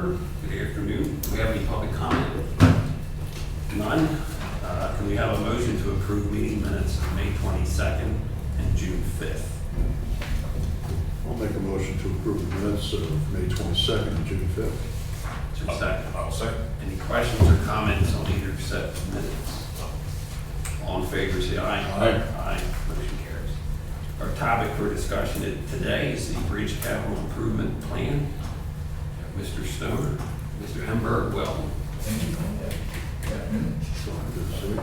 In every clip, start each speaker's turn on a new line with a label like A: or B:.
A: order. Good afternoon. Do we have any public comment? None. Can we have a motion to approve meeting minutes of May 22nd and June 5th?
B: I'll make a motion to approve the minutes of May 22nd and June 5th.
A: Is there a second?
C: I'll second.
A: Any questions or comments on either set of minutes? All in favor, say aye.
C: Aye.
A: Aye. Motion carries. Our topic for discussion today is the Bridge Capital Improvement Plan. Mr. Stoner, Mr. Hemberg, welcome.
D: Thank you.
B: So I'm good to see.
D: I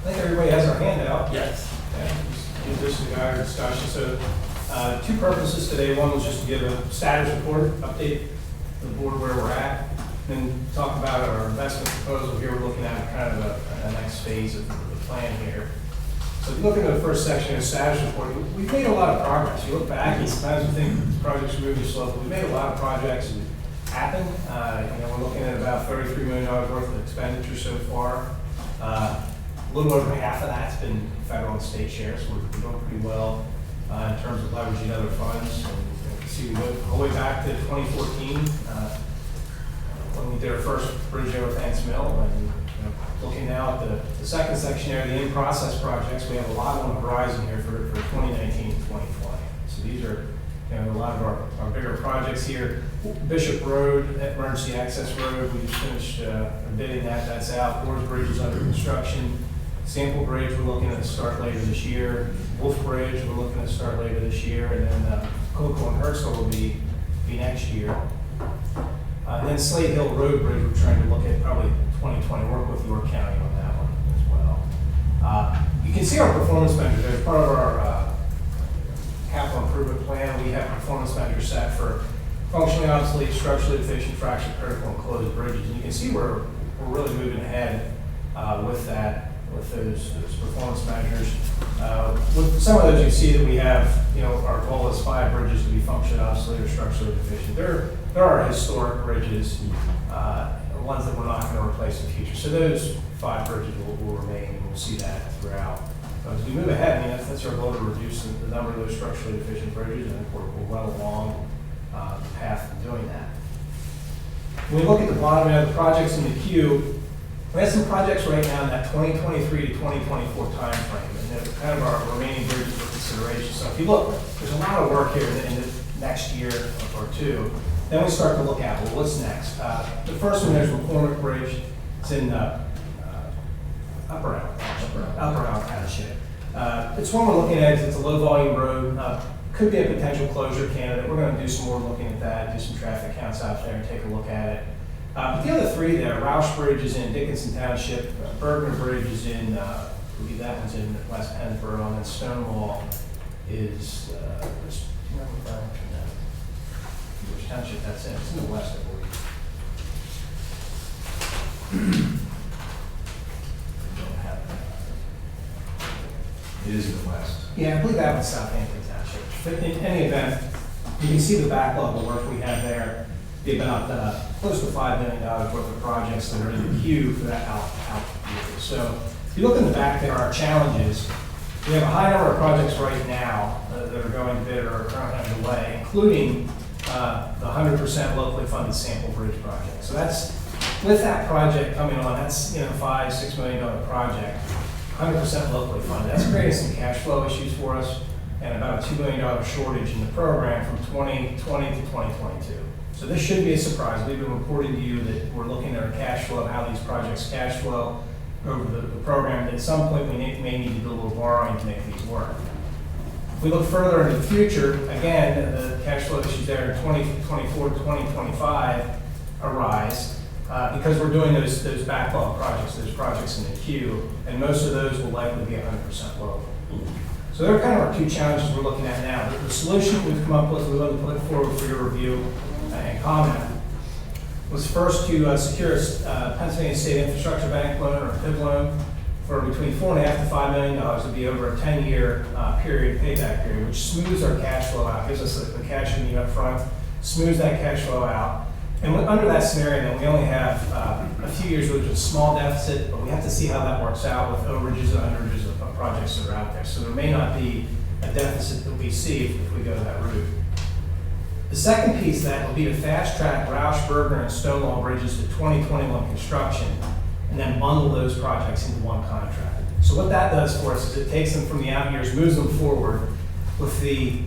D: think everybody has our handout.
A: Yes.
D: In addition to our discussion, so two purposes today. One was just to give a status report, update the board where we're at, then talk about our investment proposal here. We're looking at kind of a next phase of the plan here. So if you look at the first section of status report, we've made a lot of progress. You look back and sometimes you think the projects are moving slow, but we've made a lot of projects happen. We're looking at about $33 million worth of expenditure so far. A little over half of that's been federal and state shares. So we're doing pretty well in terms of leveraging other funds. And you can see we went all the way back to 2014 when we did our first bridge over Fence Mill. And looking now at the second section there, the in-process projects, we have a lot on the horizon here for 2019 and 2020. So these are a lot of our bigger projects here. Bishop Road, Emergency Access Road, we just finished bidding that. That's out. Boards Bridge is under construction. Sample Bridge, we're looking at start later this year. Wolf Bridge, we're looking at start later this year. And then Coco and Hertzler will be next year. And then Slate Hill Road Bridge, we're trying to look at probably 2020, work with York County on that one as well. You can see our performance measures. As part of our capital improvement plan, we have performance measures set for functionally obsolete, structurally deficient, fracture critical, and closed bridges. And you can see we're really moving ahead with that, with those performance measures. With some of those, you see that we have, our goal is 5 bridges to be functionally obsolete or structurally deficient. There are historic bridges, ones that we're not going to replace in the future. So those 5 bridges will remain, and we'll see that throughout. But as we move ahead, that's our goal, to reduce the number of those structurally deficient bridges, and we're well along the path of doing that. When we look at the bottom of the projects in the queue, we have some projects right now in that 2023 to 2024 timeframe, and they're kind of our remaining bridges for consideration. So if you look, there's a lot of work here in the next year or two. Then we start to look at, well, what's next? The first one, there's McCormick Bridge. It's in Upper Allen Township. It's one we're looking at. It's a low-volume road. Could be a potential closure candidate. We're going to do some more looking at that, do some traffic counts out there and take a look at it. But the other 3 there, Roush Bridge is in Dickinson Township, Bergman Bridge is in, I believe that one's in West Pennsboro, and then Stonewall is, which township that's in? It's in the west, I believe. Don't have that.
C: It is in the west.
D: Yeah, I believe that one's Southampton Township. But in any event, you can see the backlog of work we have there. Be about close to $5 million worth of projects that are in the queue for that out year. So if you look in the back there, our challenges, we have a high number of projects right now that are going to bid or are currently underway, including the 100% locally funded Sample Bridge project. So that's, with that project coming on, that's $5-6 million project, 100% locally funded. That's creating some cash flow issues for us, and about a $2 million shortage in the program from 2020 to 2022. So this shouldn't be a surprise. We've been reporting to you that we're looking at our cash flow, how these projects cash flow over the program. And at some point, we may need to do a little borrowing to make these work. If we look further into the future, again, the cash flow issues there in 2024 to 2025 arise because we're doing those backlog projects, those projects in the queue, and most of those will likely be 100% local. So they're kind of our 2 challenges we're looking at now. The solution we've come up with, we're going to put forward for your review and comment, was first to secure a Pennsylvania State Infrastructure Bank loan or PIB loan for between $4.5 to $5 million to be over a 10-year payback period, which smooths our cash flow out, gives us the cash we need up front, smooths that cash flow out. And under that scenario, then we only have a few years with a small deficit, but we have to see how that works out with overages and underages of projects that are out there. So there may not be a deficit that we see if we go that route. The second piece of that will be to fast track Roush, Berger, and Stonewall bridges to 2021 construction, and then bundle those projects into one contract. So what that does for us is it takes them from the out years, moves them forward. With the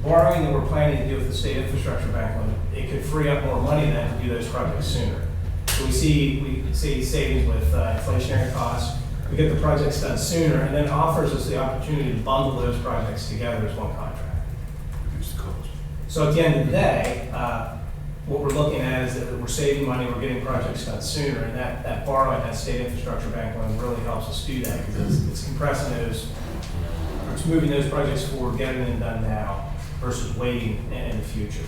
D: borrowing that we're planning to do with the state infrastructure bank loan, it could free up more money then to do those projects sooner. So we see savings with inflationary costs. We get the projects done sooner, and then it offers us the opportunity to bundle those projects together as one contract.
B: Reduce the cost.
D: So at the end of the day, what we're looking at is that we're saving money, we're getting projects done sooner, and that borrowing, that state infrastructure bank loan really helps us do that, because it's compressing those, it's moving those projects forward, getting them done now versus waiting in the future.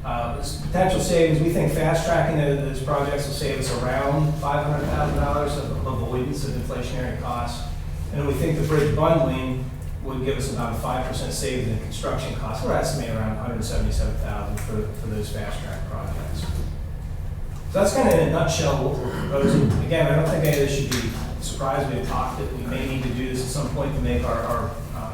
D: Potential savings, we think fast tracking those projects will save us around $500,000 of avoidance of inflationary costs. And then we think the bridge bundling would give us about a 5% savings in construction costs. We're estimating around $177,000 for those fast track projects. So that's kind of in a nutshell what we're proposing. Again, I don't think any of this should be surprised. We've talked that we may need to do this at some point to make our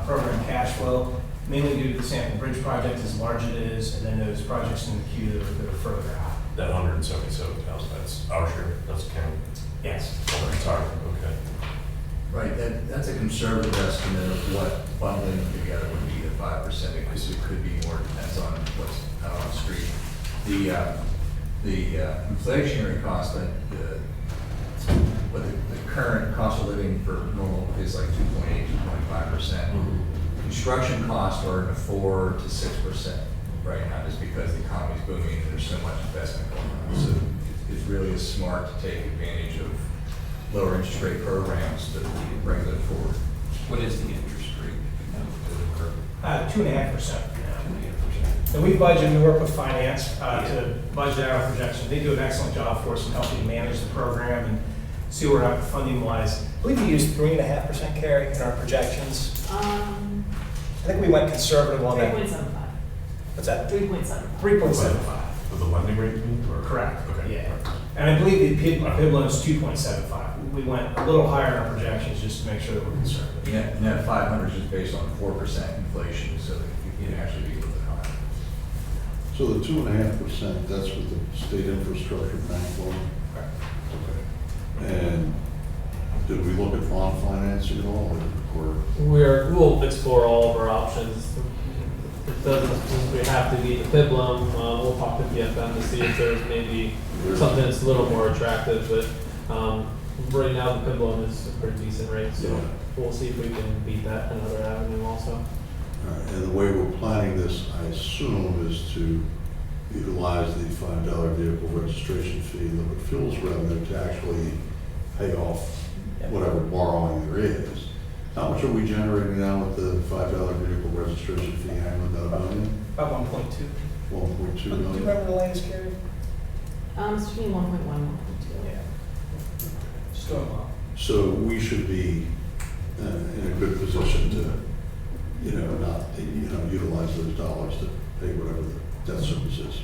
D: program cash flow, mainly due to the Sanford Bridge project as large as it is, and then those projects in the queue that are further out.
C: That 177,000, that's our share, that's county.
D: Yes.
C: Oh, that's our, okay.
E: Right, that's a conservative estimate of what bundling together would be at 5%, because it could be more, depends on what's out on the street. The inflationary cost, but the current cost of living for normal is like 2.8, 2.5%. Construction costs are in the 4 to 6% right now, just because the economy's booming and there's so much investment going on. So it really is smart to take advantage of lower interest rate programs to bring them forward.
A: What is the interest rate?
D: 2.5%. And we budget, we work with finance to budget our projections. They do an excellent job for us in helping manage the program and see where we're at funding wise. I believe we used 3.5% carry in our projections. I think we went conservative on that.
F: 3.75.
D: What's that?
F: 3.75.
D: 3.75.
C: With the lending rate, you mean, or?
D: Correct.
C: Okay.
D: Yeah. And I believe the PIB loan is 2.75. We went a little higher in our projections just to make sure that we're conservative.
E: Yeah, and that 500 is just based on 4% inflation, so it can actually be a little bit higher.
B: So the 2.5%, that's with the state infrastructure bank loan?
D: Correct.
B: Okay. And did we look at bond financing at all, or?
G: We'll explore all of our options. It doesn't, we have to be the PIB loan. We'll talk to PFM to see if there's maybe something that's a little more attractive, but right now the PIB loan is a pretty decent rate, so
B: Yeah.
G: we'll see if we can beat that another avenue also.
B: All right, and the way we're planning this, I assume, is to utilize the $5 vehicle registration fee, liquid fuels revenue to actually pay off whatever borrowing there is. How much are we generating now with the $5 vehicle registration fee, handling about $1 million?
D: About 1.2.
B: 1.2
D: Do you
B: million?
D: remember the latest carry?
F: It's between 1.1 and 1.2.
D: Yeah. Just doing well.
B: So we should be in a good position to, not, utilize those dollars to pay whatever the debt service is.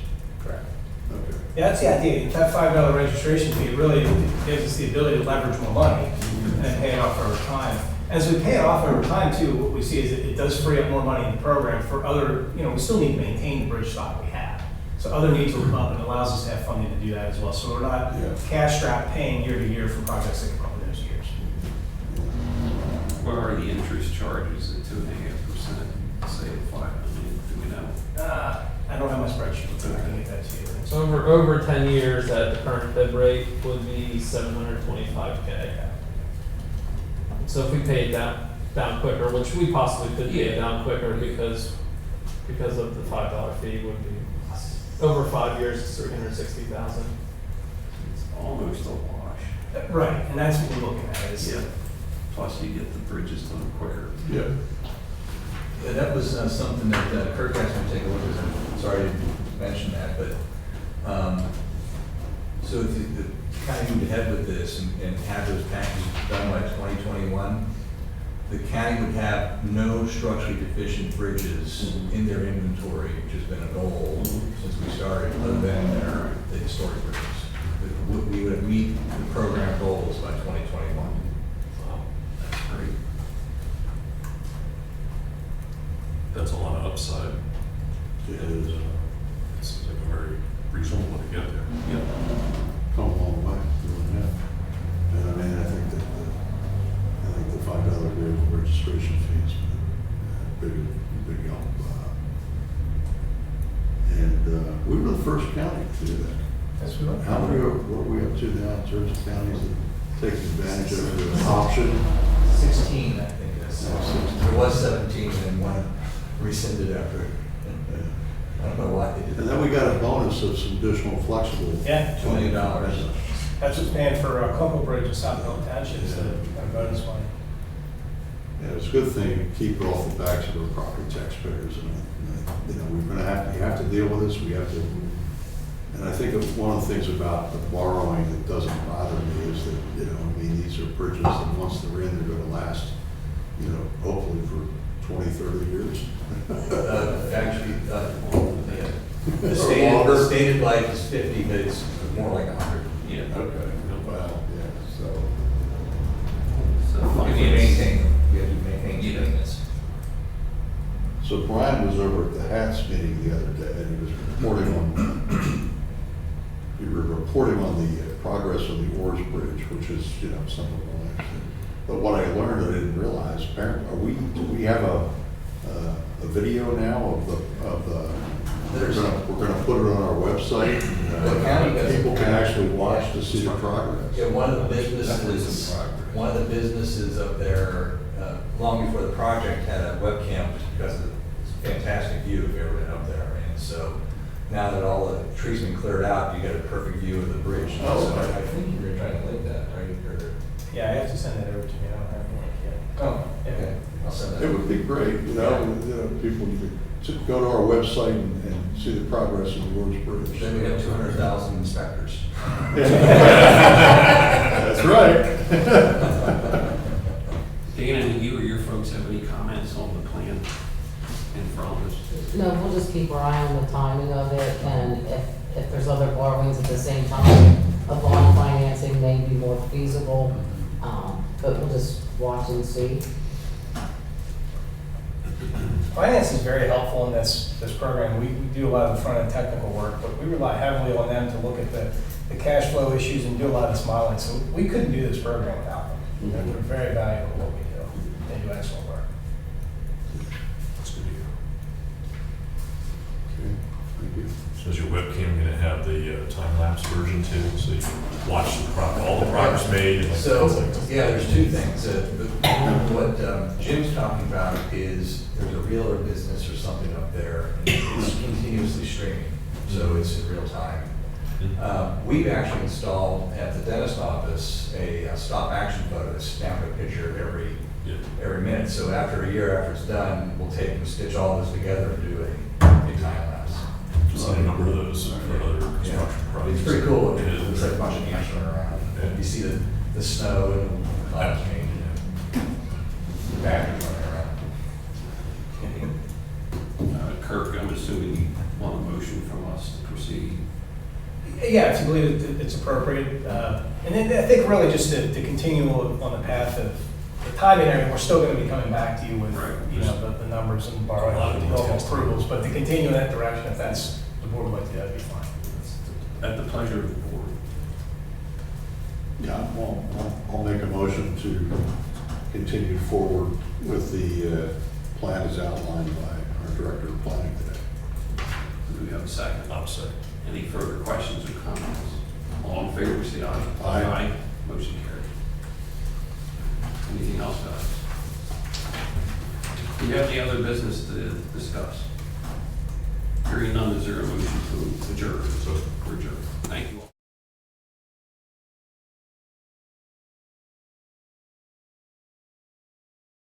D: Correct.
B: Okay.
D: Yeah, that's the idea. That $5 registration fee really gives us the ability to leverage more money and pay it off over time. As we pay it off over time too, what we see is it does free up more money in the program for other, we still need to maintain the bridge stock we have. So other needs will come up and it allows us to have funding to do that as well. So we're not cash strapped paying year to year for projects that come up in those years.
A: What are the interest charges at 2.5%, say at 5 million, do we know?
D: I don't have my spreadsheet, so I can get that to you.
G: So over 10 years at the current PIB rate would be $725K. So if we pay it down quicker, which we possibly could pay it down quicker because of the $5 fee, would be over 5 years, it's $360,000.
A: It's almost a wash.
D: Right, and that's what we're looking at is
A: Plus you get the bridges done quicker.
B: Yeah.
E: Yeah, that was something that Kirk asked me to take a look at. I'm sorry I didn't mention that, but so the county moved ahead with this and have those packages done by 2021. The county would have no structurally deficient bridges in their inventory, which has been a goal since we started, other than the historic bridges. We would meet the program goals by 2021.
A: Wow, that's great.
C: That's a lot of upside.
B: It is.
C: seems like a very reasonable way to get there.
A: Yep.
B: Come a long way, really have. And I mean, I think that the $5 vehicle registration fee is a big help. And we were the first county to do that.
D: Yes, we will.
B: How many, what are we up to now in terms of counties that take advantage of the option?
E: 16, I think it is.
B: Yeah, 16.
E: There was 17 and one rescinded after. I don't know why they did
B: And
E: that.
B: then we got a bonus of some additional flexible.
D: Yeah.
E: $20.
D: That's what's paying for Cumberland Bridge in South Bend Township, so our bonus money.
B: Yeah, it's a good thing to keep it off the backs of our property taxpayers. And, you know, you have to deal with this, we have to. And I think one of the things about the borrowing that doesn't bother me is that, you know, I mean, these are purchases and once they're in, they're gonna last, you know, hopefully for 20, 30 years.
E: Actually, yeah.
B: Or
E: The
B: longer.
E: stated life is 50, but it's more like 100.
A: Yeah.
B: Okay, well, yeah, so.
A: So
E: If you
A: finance,
E: maintain them, you have to maintain
A: Yeah.
E: maintenance.
B: So Brian was over at the HATS meeting the other day, and he was reporting on, the progress of the Oars Bridge, which is, you know, something we'll understand. But what I learned, I didn't realize, apparently, do we have a video now of the, we're gonna put it on our website?
E: The county does.
B: People can actually watch to see the progress.
E: Yeah, one of the
A: Definitely
E: businesses,
A: some progress.
E: one of the businesses up there, long before the project, had a webcam just because of the fantastic view if you ever been up there. And so now that all the trees have been cleared out, you get a perfect view of the bridge.
B: Oh,
E: So
B: okay.
E: I think you were trying to link that, right? Or-
D: Yeah, I have to send that over to me, I don't have the link yet.
E: Oh, okay. I'll send that.
B: It would be great, you know, people could go to our website and see the progress of the Oars Bridge.
E: Then we have 200,000 inspectors.
B: That's right.
A: Dana, do you or your folks have any comments on the plan in front of us?
F: No, we'll just keep our eye on the timing of it, and if there's other borrowings at the same time, a bond financing may be more feasible, but we'll just watch and see.
D: Finance is very helpful in this program. We do a lot of the front-end technical work, but we rely heavily on them to look at the cash flow issues and do a lot of this modeling. So we couldn't do this program without them.
B: Mhm.
D: They're very valuable to what we do. They do excellent work.
C: That's good to hear.
B: Okay, thank you.
C: So is your webcam gonna have the time-lapse version too, so you can watch all the progress made? And
E: So,
C: things like that?
E: yeah, there's two things. What Jim's talking about is there's a realtor business or something up there, and it's continuously streaming, so it's in real time. We've actually installed at the dentist office a stop action photo, a snap a picture
C: Yeah.
E: every minute. So after a year after it's done, we'll take and stitch all this together and do a time lapse.
C: I've seen a number of those for other construction projects.
E: It's pretty cool.
C: It is.
E: It's like a bunch of ants running around.
C: Yeah.
E: You see the snow and the clouds changing, the batteries running around.
A: Kirk, I'm assuming you want a motion from us to proceed.
D: Yeah, if you believe it's appropriate. And then I think really just to continue on the path of the timing area, we're still going to be coming back to you with,
A: Right.
D: you know, the numbers and borrowing
C: A lot of
D: the normal
C: details.
D: approvals. But to continue in that direction, if that's the board would like to do, that'd be fine.
A: At the pleasure of the board.
B: Yeah, I'll make a motion to continue forward with the plan as outlined by our Director of Planning today.
A: Do we have a second?
C: I'm sorry.
A: Any further questions or comments? All in favor, say aye.
B: Aye.
A: Motion carried. Anything else, guys? Do you have any other business to discuss? Hearing none, is there a motion to adjourn? So, we're adjourned. Thank you.